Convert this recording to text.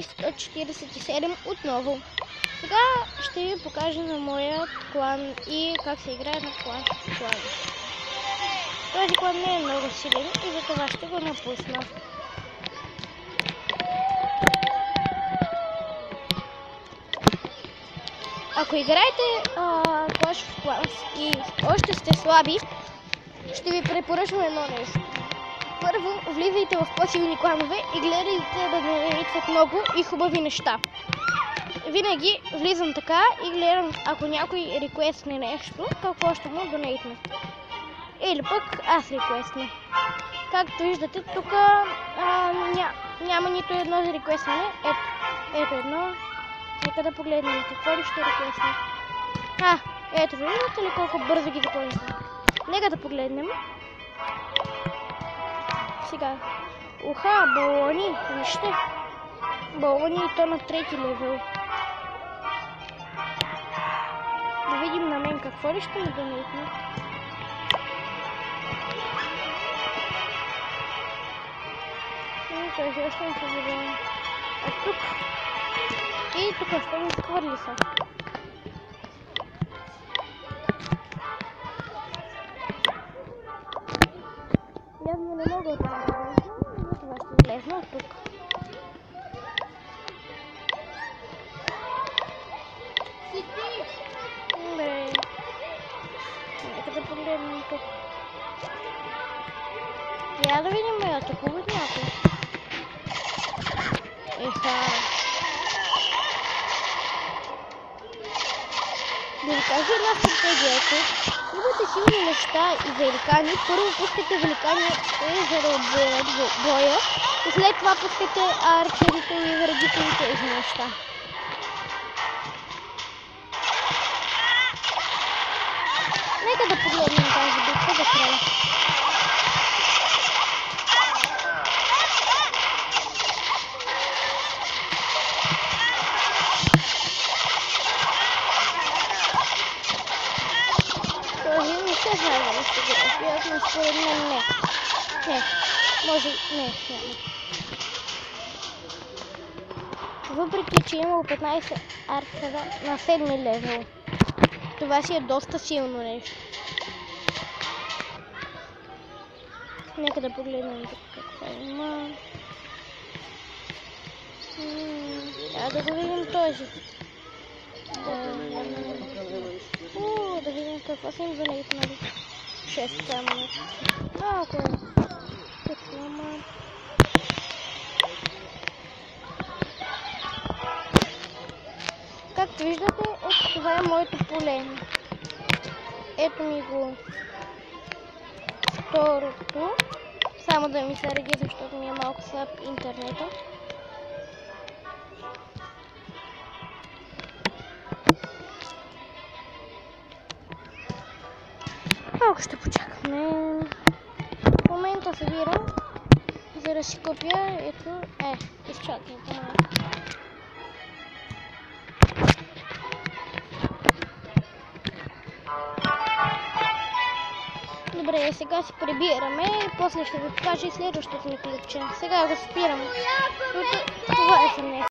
147 отново. Сега ще ви покажа на моя клан и как се играе на клан. Този клан не е много силен и за това ще го напусна. Ако играете Clash of Clans и още сте слаби, ще ви препоръчвам едно нещо. Първо, влизайте в по-силни кланове и гледайте да донейтват много и хубави неща. Винаги влизам така и гледам, ако някой реквестне нещо, какво ще му донейтне. Или пък аз реквестна. Както виждате, тук няма нито едно за реквестване. Ето едно. Нека да погледнем какво ли ще реквестне. Ето виждате ли колко бързо ги запълнихме. Нека да погледнем. Сега. Балони, вижте. Балони и то на 3 левел. Да видим на мен какво ли ще ми донейтне. Този още не се забавя. Тук. И тук още ми изхвърли се. Явно не мога да влезна, но това ще влезна от тук. Добре. Нека да погледнем тук. Я да видим атакуват някой. Да ви кажа една стратегия, ако имате силни неща и великани, първо пускате великани за да отборят боя и след това пускате арчерите и вредите и тези неща. Нека да погледнем тази битка до края. Не знае дали ще ги разбият, но според мен не. Може не. Въпреки, че имал 15 арчера на 7 левел. Това си е доста силно нещо. Нека да погледнем какво има. Да го видим този. Да видим какво са им донейтнали. 6 само. Малко. Както виждате, това е моето поле. Ето ми го второто. Само да ми се реги, защото ми е малко слаб интернета. Малко ще почакаме. В момента събирам, за да си купя. Ето, изчакайте малко. Добре, сега си прибираме и после ще ви покажа и следващото ни клипче. Сега го спирам. Това е за днес.